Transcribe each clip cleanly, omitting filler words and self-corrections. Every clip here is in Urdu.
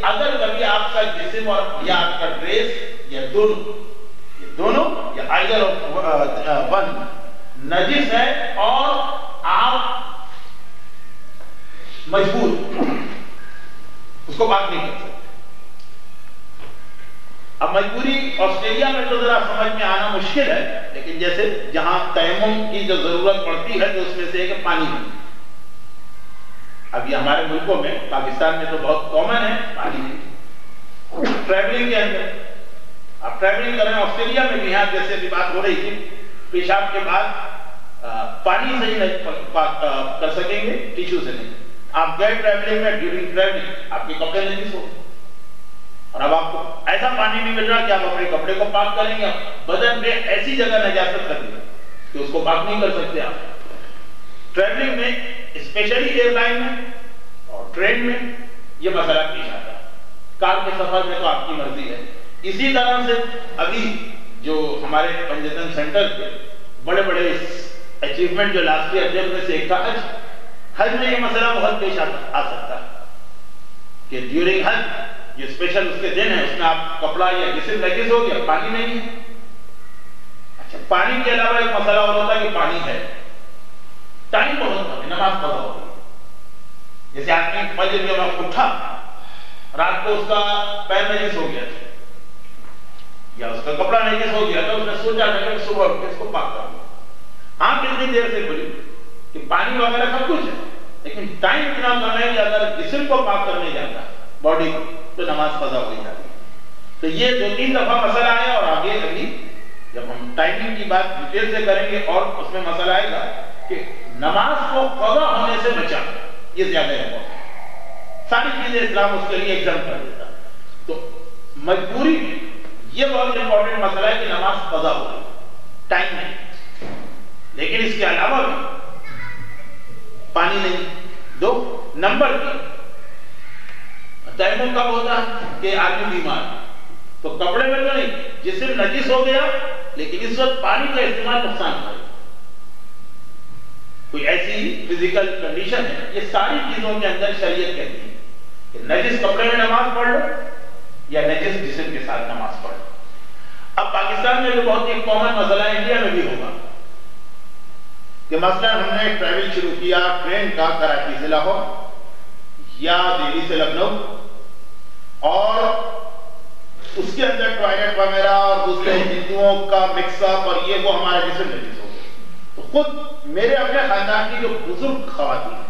اگر کبھی آپ کا جسم اور یا آپ کا ڈریس یا دونوں یا آئیڈر آف ون نجس ہے اور آپ مجبور اس کو پاک نہیں کر سکتے. اب مجبوری آسٹریلیا میں تو ذرا سمجھ میں آنا مشکل ہے، لیکن جیسے جہاں تیمم کی جو ضرورت پڑتی ہے تو اس میں سے ایک پانی نہیں. اب یہ ہمارے ملکوں میں، پاکستان میں تو بہت کامن ہے پانی نہیں. ٹریولنگ کے اندر آپ ٹریولنگ کر رہے ہیں، آسٹریلیا میں بھی یہاں جیسے بھی بات ہو رہی تھی، پیشاب کے بعد پانی سے ہی نہیں پاک کر سکیں گے، ٹیشو سے نہیں. آپ گئے ٹریولنگ میں، ڈیورنگ ٹریولنگ آپ کے کپڑے نجس ہو، اور اب آپ کو ایسا پانی نہیں مل رہا کہ آپ اپنے کپڑے کو پاک کریں گے. بدن میں ایسی جگہ نجاست کر دی کہ اس کو پاک نہیں کر سکتے آپ. ٹریولنگ میں اسپیشلی ایئر لائن میں اور ٹرین میں یہ مسئلہ پیش آتا ہے. کار کے سفر میں تو آپ کی مرضی ہے. اسی طرح سے ابھی جو ہمارے پنجتن سینٹر کے بڑے بڑے اچیومنٹ جو لاسٹ ایئر جب میں سے ایک تھا حج میں یہ مسئلہ بہت پیش آ سکتا ہے کہ ڈیورنگ حج یہ اسپیشل اس کے دن ہے، اس میں آپ کپڑا یا جسم نجس ہو گیا، پانی نہیں ہے. اچھا، پانی کے علاوہ ایک مسئلہ اور ہوتا ہے کہ پانی ہے، ٹائم بہت کم ہے، نماز قضا ہو گئی. جیسے آدمی فجر کے وقت اٹھا، رات کو اس کا پیر نجس ہو گیا یا اس کا کپڑا نجس ہو گیا تو اس نے سوچا کہ صبح اٹھ کے اس کو پاک کروں. آنکھ اتنی دیر سے کھلی کہ پانی وغیرہ سب کچھ ہے، لیکن ٹائم اتنا کم ہے کہ اگر جسم کو پاک کرنے جاتا باڈی کو تو نماز قضا ہو جاتی ہے. تو یہ 2-3 دفعہ مسئلہ آیا، اور آگے ابھی جب ہم ٹائمنگ کی بات ڈیٹیل سے کریں گے اور اس میں مسئلہ آئے گا کہ نماز کو قضا ہونے سے بچا، یہ زیادہ امپورٹنٹ ہے. ساری چیزیں اسلام اس کے لیے ایگزام کر دیتا. تو مجبوری میں یہ بہت امپورٹنٹ مسئلہ ہے کہ نماز قضا ہو گئی، ٹائم نہیں. لیکن اس کے علاوہ بھی پانی نہیں. 2 نمبر 3 تیمم کب ہوتا ہے کہ آدمی بیمار تو کپڑے میں تو نہیں، جسم نجس ہو گیا لیکن اس وقت پانی کا استعمال نقصان کرے، کوئی ایسی فزیکل کنڈیشن ہے. یہ ساری چیزوں کے اندر شریعت کہتی ہے کہ نجس کپڑے میں نماز پڑھ لو یا نجس جسم کے ساتھ نماز پڑھ لو. اب پاکستان میں جو بہت ایک کامن مسئلہ ہے، انڈیا میں بھی ہوگا کہ مثلا ہم نے ٹریول شروع کیا ٹرین کا کراچی سے لاہور یا دہلی سے لکھنؤ، اور اس کے اندر ٹوائلٹ وغیرہ اور دوسرے ہندوؤں کا مکس اپ اور یہ وہ ہمارا جسم نجس ہو گیا. تو خود میرے اپنے خاندان کی جو بزرگ خواتین ہیں،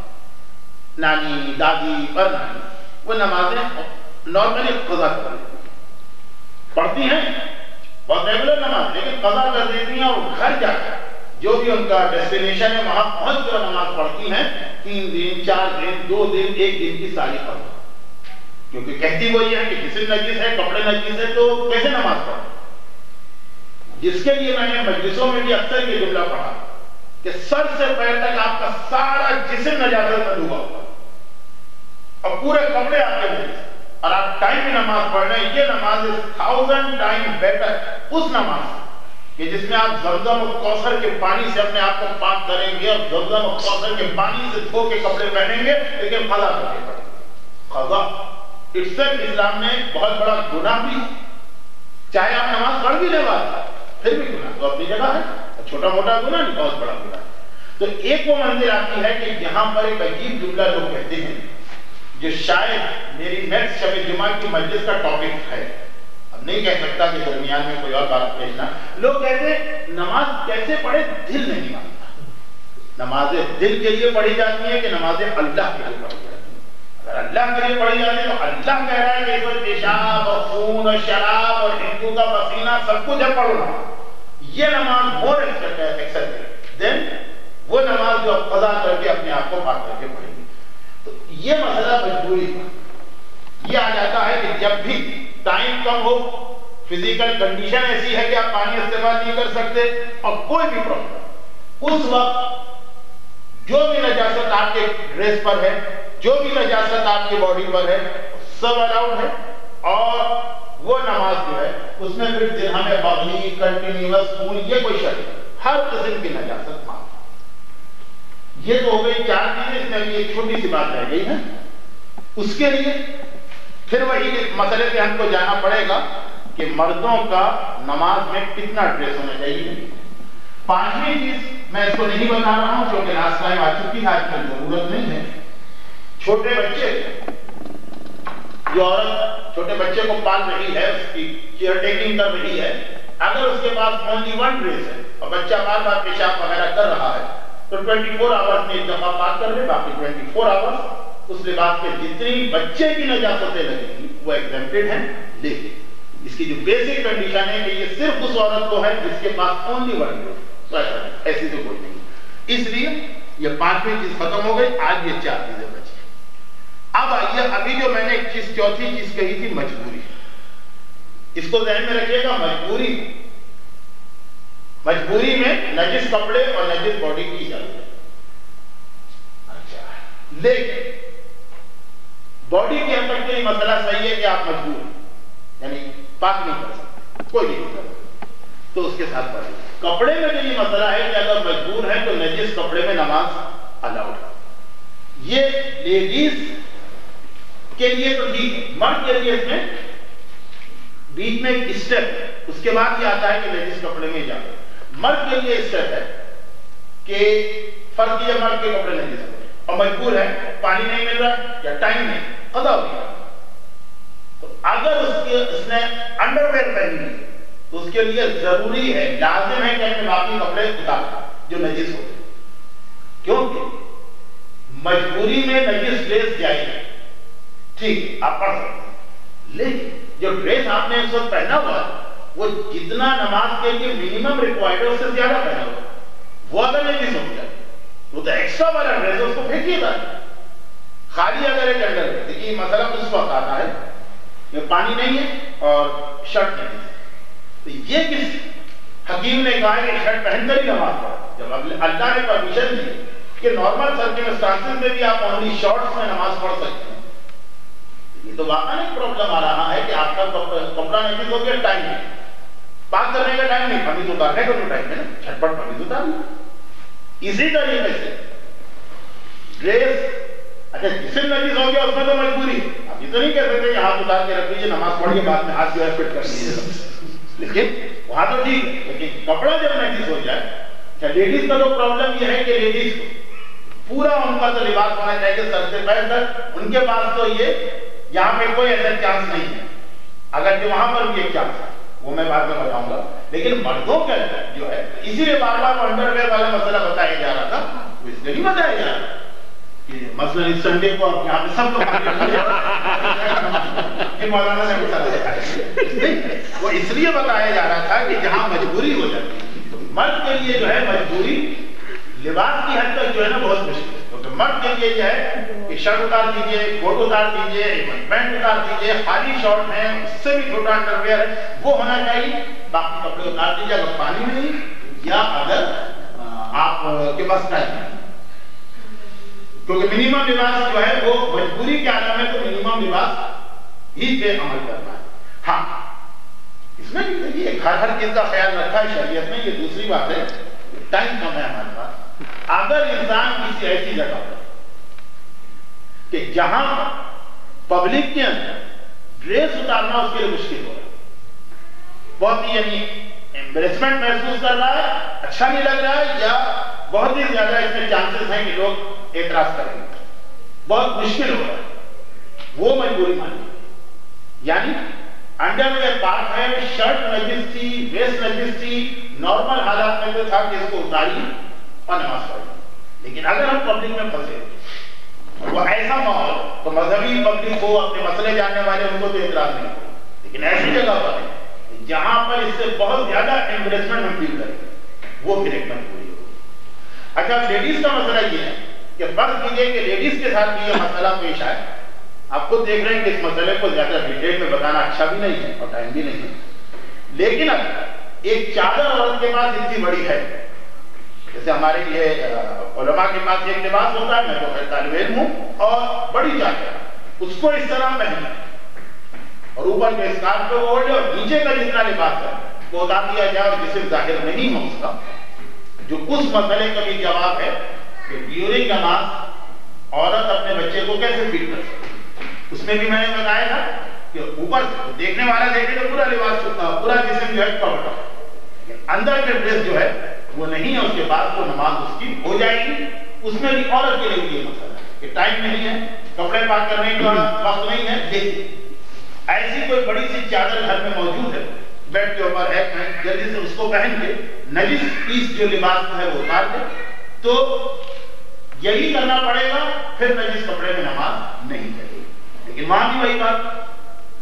نانی دادی پر نانی، وہ نمازیں نارملی قضا کر لیتی ہیں، پڑھتی ہیں بہت ریگولر نماز، لیکن قضا کر دیتی ہیں اور گھر جا کر جو بھی ان کا ڈیسٹینیشن ہے وہاں پہنچ کر نماز پڑھتی ہیں. 3 دن 4 دن 2 دن 1 دن کی ساری قضا، کیونکہ کہتی وہ یہ ہے کہ جسم نجس ہے، کپڑے نجس ہے، تو کیسے نماز پڑھیں. جس کے لیے میں نے مجلسوں میں بھی اکثر یہ جملہ پڑھا کہ سر سے پیر تک آپ کا سارا جسم نجاست میں ڈوبا ہوا اور پورے کپڑے آپ کے نجس، اور آپ ٹائم میں نماز پڑھ رہے ہیں. یہ نماز 1000 ٹائم بیٹر اس نماز کہ جس میں آپ زمزم اور کوثر کے پانی سے اپنے آپ کو پاک کریں گے اور زمزم اور کوثر کے پانی سے دھو کے کپڑے پہنیں گے، لیکن قضا کرنے پڑیں گے. قضا اٹسیلف اسلام میں بہت بڑا گناہ بھی، چاہے آپ نماز پڑھ بھی لے بات پھر بھی گناہ تو اپنی جگہ ہے، چھوٹا موٹا گناہ نہیں، بہت بڑا گناہ. تو ایک وہ منزل آتی ہے کہ یہاں پر ایک عجیب جملہ لوگ کہتے ہیں جو شاید میری نیکسٹ شب جمعہ کی مجلس کا ٹاپک ہے. اب نہیں کہہ سکتا کہ درمیان میں کوئی اور بات پیشنا. لوگ کہتے ہیں نماز کیسے پڑھے، دل نہیں مانتا. نمازیں دل کے لیے پڑھی جاتی ہیں کہ نمازیں اللہ کے لیے پڑھی جاتی ہیں؟ اگر اللہ کے لیے پڑھی جاتی ہے تو اللہ کہہ رہا ہے کہ اس میں پیشاب اور خون اور شراب اور ہندو کا پسینہ سب کچھ ہے، پڑھو نا. یہ نماز مور ایکسپٹ دین وہ نماز جو قضا کر کے اپنے آپ کو پاک کر کے پڑھیں گے. تو یہ مسئلہ مجبوری کا یہ آ جاتا ہے کہ جب بھی ٹائم کم ہو، فزیکل کنڈیشن ایسی ہے کہ آپ پانی استعمال نہیں کر سکتے اور کوئی بھی پرابلم، اس وقت جو بھی نجاست آپ کے ڈریس پر ہے، جو بھی نجاست آپ کی باڈی پر ہے، سب الاؤڈ ہے. اور وہ نماز جو ہے اس میں پھر درہم باغی کنٹینیوس خون یہ کوئی شرط، ہر قسم کی نجاست معاف. یہ تو ہو گئی 4 چیزیں. اس میں بھی ایک چھوٹی سی بات رہ گئی ہے. اس کے لیے پھر وہی مسئلے پہ ہم کو جانا پڑے گا کہ مردوں کا نماز میں کتنا ڈریس ہونا چاہیے. پانچویں چیز میں اس کو نہیں بتا رہا ہوں کیونکہ لاسٹ ٹائم آ چکی ہے, آج کل ضرورت نہیں ہے. چھوٹے بچے, جو عورت چھوٹے بچے کو پال رہی ہے, اس کی کیئر ٹیکنگ کر رہی ہے, اگر اس کے پاس اونلی ون ڈریس ہے اور بچہ بار بار پیشاب وغیرہ کر رہا ہے تو 24 آورز میں ایک دفعہ پاک کر لے, باقی 24 آورز اس لباس کے جتنی بچے کی نجاستیں لگیں گی وہ ایگزمپٹڈ ہیں. لیکن اس کی جو بیسک کنڈیشن ہے کہ یہ صرف اس عورت کو ہے جس کے پاس اونلی ون ڈریس, ایسی تو کوئی نہیں. اس لیے یہ پانچویں چیز ختم ہو گئی, آج یہ چار چیزیں بچی. اب آئیے, ابھی جو میں نے ایک چیز چوتھی چیز کہی تھی مجبوری, اس کو ذہن میں رکھیے گا. مجبوری میں نجس کپڑے اور نجس باڈی کی اجازت ہے. اچھا, لیکن باڈی کے اندر کوئی مسئلہ صحیح ہے کہ آپ مجبور ہیں, یعنی پاک نہیں کر سکتے, کوئی نہیں کر سکتے, تو اس کے ساتھ پڑھیں. کپڑے میں جو یہ مسئلہ ہے کہ اگر مجبور ہے تو نجس کپڑے میں نماز الاؤڈ ہے. یہ لیڈیز کے لیے تو ٹھیک ہے, مرد کے لیے اس میں بیچ میں ایک اسٹیپ ہے, اس کے بعد یہ آتا ہے کہ نجس کپڑے میں اجازت. مرد کے لیے اسٹیپ ہے کہ فرض کیجیے مرد کے کپڑے نجس ہوئے اور مجبور ہے, پانی نہیں مل رہا یا ٹائم نہیں, قضا ہو گیا, تو اگر اس نے انڈر ویئر پہنی ہے تو اس کے لیے ضروری ہے, لازم ہے کہ اپنے باقی کپڑے اتار جو نجس ہو, کیونکہ مجبوری میں نجس ڈریس جائے گی. ٹھیک, آپ پڑھ سکتے ہیں, لیکن جو ڈریس آپ نے اس وقت پہنا ہوا وہ جتنا نماز کے لیے منیمم ریکوائرڈ ہے اس سے زیادہ پہنا ہوا, وہ اگر نجس ہو جائے وہ تو ایکسٹرا والا ڈریس ہے, اس کو پھینکیے گا. خالی اگر ایک انڈر ویئر, دیکھیے مسئلہ اس وقت آتا ہے کہ پانی نہیں ہے اور شرٹ نہیں ہے, تو یہ کس حکیم نے کہا ہے کہ شرٹ پہن کر ہی نماز پڑھو, جب اللہ نے پرمیشن دی کہ نارمل سرکمسٹانسز میں بھی آپ اونلی شارٹس میں نماز پڑھ سکتے ہیں. یہ تو واقعا ایک پرابلم آ رہا ہے کہ آپ کا کپڑا نجس ہو گیا, ٹائم نہیں, پاک کرنے کا ٹائم نہیں, پانی اتارنے کا تو ٹائم ہے نا, جھٹپٹ پانی اتار لیں. اسی طریقے سے ڈریس, اچھا جسم نجس ہو گیا اس میں تو مجبوری, آپ یہ تو نہیں کہہ سکتے کہ ہاتھ اتار کے رکھ لیجیے, نماز پڑھ کے بعد میں ہاتھ جو ہے فٹ کر لیجیے, لیکن وہاں تو ٹھیک ہے. لیکن کپڑا جب نجس ہو جائے, اچھا لیڈیز کا تو پرابلم یہ ہے کہ لیڈیز کو پورا ان کا تو لباس ہونا چاہیے سر سے پیر تک, ان کے پاس تو یہ یہاں پہ کوئی ایسا چانس نہیں ہے, اگر جو وہاں پر بھی ایک چانس ہے وہ میں بعد میں بتاؤں گا. لیکن مردوں کے اندر جو ہے, اسی لیے بار بار انڈر ویئر والا مسئلہ بتایا جا رہا تھا, وہ اس لیے نہیں بتایا جا رہا کہ مثلا اس سنڈے کو اب یہاں پہ سب لوگ مولانا نے بتایا, وہ اس لیے بتایا جا رہا تھا کہ جہاں مجبوری ہو جاتی ہے, مرد کے لیے جو ہے مجبوری لباس کی حد تک جو ہے نا بہت مشکل ہے. کیونکہ مرد کے لیے جو ہے کہ شرٹ اتار دیجیے, کوٹ اتار دیجیے, پینٹ اتار دیجیے, خالی شارٹ ہے, اس سے بھی چھوٹا انڈر ویئر ہے وہ ہونا چاہیے, باقی کپڑے اتار دیجیے اگر پانی نہیں یا اگر آپ کے پاس ٹائم ہے. کیونکہ منیمم لباس جو ہے وہ مجبوری کے عالم ہے, تو منیمم لباس ہی پہ عمل کرنا ہے. ہاں, اس میں بھی ہر چیز کا خیال رکھا ہے شریعت میں. یہ دوسری بات ہے, ٹائم کم ہے ہمارے پاس. اگر انسان کسی ایسی جگہ پر کہ جہاں پبلک کے اندر ڈریس اتارنا اس کے لیے مشکل ہو رہا ہے, بہت ہی یعنی ایمبریسمنٹ محسوس کر رہا ہے, اچھا نہیں لگ رہا ہے, یا بہت ہی زیادہ اس میں چانسز ہیں کہ لوگ اعتراض کریں گے, بہت مشکل ہو رہا ہے, وہ مجبوری مانی. یعنی انڈر ویئر پاک ہے, شرٹ نجس تھی, ویسٹ نجس تھی, نارمل حالات میں تو تھا کہ اس کو اتاری اور نماز پڑھی. لیکن اگر ہم پبلک میں پھنسے, وہ ایسا ماحول, تو مذہبی پبلک ہو, اپنے مسئلے جاننے والے, ان کو تو اعتراض نہیں ہو, لیکن ایسی جگہ پر ہے جہاں پر اس سے بہت زیادہ ایمبریسمنٹ ہم فیل کریں, وہ پھر ایک مجبوری ہو. اچھا, لیڈیز کا مسئلہ یہ ہے کہ فرض کیجیے کہ لیڈیز کے ساتھ بھی یہ مسئلہ پیش آئے. آپ خود دیکھ رہے ہیں کہ اس مسئلے کو زیادہ ڈیٹیل میں بتانا اچھا بھی نہیں ہے اور ٹائم بھی نہیں ہے. لیکن اب ایک چادر عورت کے پاس اتنی بڑی ہے, جیسے ہمارے یہ علماء کے پاس ایک لباس ہوتا ہے, میں تو طالب علم ہوں, اور بڑی چادر, اس کو اس طرح پہننا اور اوپر کے اسکارف پہ اوڑھ لے, اور نیچے کا جتنا لباس ہے وہ اتار دیا جائے اور جسم ظاہر نہیں ہو اس کا, جو اس مسئلے کا بھی جواب ہے کہ ڈیورنگ نماز عورت اپنے بچے کو کیسے فیڈ کر سکتی. اس میں بھی میں نے بتایا تھا کہ اوپر دیکھنے والا دیکھے تو پورا لباس پورا جسم جو ہے کور ہے، اندر کے ڈریس جو ہے وہ نہیں ہے، اس کے بعد وہ نماز اس کی ہو جائے گی۔ اس میں بھی عورت کے لیے بھی یہ مسئلہ ہے کہ ٹائم نہیں ہے، کپڑے پاک کرنے کا وقت نہیں ہے، دیکھیے ایسی کوئی بڑی سی چادر گھر میں موجود ہے، بیڈ کے اوپر ہے، جلدی سے اس کو پہن کے نجس پیس جو لباس ہے وہ اتار دے، تو یہی کرنا پڑے گا، پھر نجس کپڑے میں نماز نہیں چلے گی۔ لیکن وہاں بھی وہی بات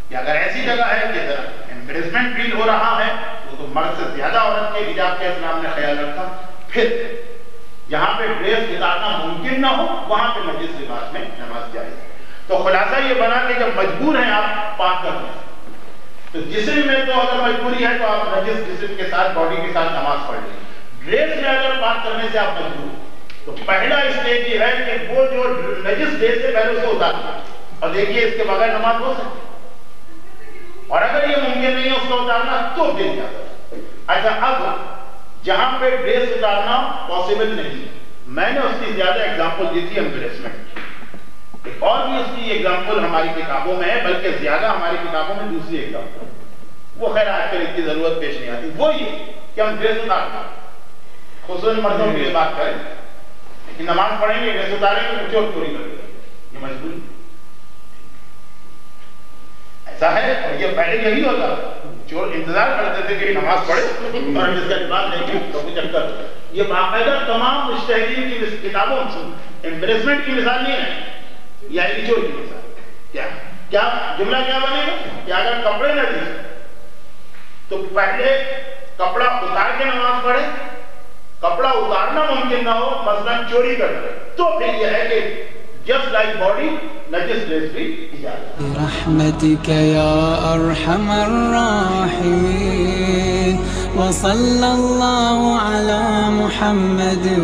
کہ اگر ایسی جگہ ہے کہ ذرا ایمبریسمنٹ فیل ہو رہا ہے، وہ تو مرد سے زیادہ عورت کے حجاب کا اسلام نے خیال رکھا، پھر جہاں پہ ڈریس اتارنا ممکن نہ ہو وہاں پہ نجس لباس میں نماز جائز ہے۔ تو خلاصہ یہ بنا کہ جب مجبور ہیں آپ پاک کرنے تو جسم میں تو اگر مجبوری ہے تو آپ نجس جسم کے ساتھ باڈی کے ساتھ نماز پڑھ لیں، ڈریس میں اگر پاک کرنے سے آپ مجبور تو پہلا اسٹیج یہ ہے کہ وہ جو نجس ڈریس سے پہلے اسے اتار دیں، اور دیکھیے اس کے بغیر نماز ہو سکتی ہے، اور اگر یہ ممکن نہیں ہے اس کو اتارنا تو پھر کیا کریں۔ اچھا، اب جہاں پہ ڈریس اتارنا پاسبل نہیں، میں نے اس کی زیادہ اگزامپل دی تھی ایمبریسمنٹ، اور بھی اس کی ایگزامپل ہماری کتابوں میں ہے، بلکہ زیادہ ہماری کتابوں میں دوسری ایگزامپل، وہ خیر آج کل اس کی ضرورت پیش نہیں آتی، وہ یہ کہ ہم ڈریس اتارنا، خصوصاً مردوں کے لیے بات کریں، لیکن نماز پڑھیں گے ڈریس اتاریں گے تو چور چوری کر دیں گے، یہ مجبوری ایسا ہے۔ اور یہ پہلے یہی ہوتا، چور انتظار کرتے تھے کہ نماز پڑھے اور جس کا لباس دیکھیں تو کچھ چکر، یہ باقاعدہ تمام مجتہدین کی کتابوں میں ایمبریسمنٹ کی مثال نہیں ہے، یا چور کی مثال۔ کیا جملہ کیا بنے گا کہ اگر کپڑے نہ دیں تو پہلے کپڑا اتار کے نماز پڑھے، کپڑا اتارنا ممکن نہ ہو مثلاً چوری کر لے، تو پھر یہ ہے کہ جسٹ لائک باڈی نجس ڈریس بھی اجازت۔ برحمتک یا ارحم الراحمین وصلی اللہ علی محمد و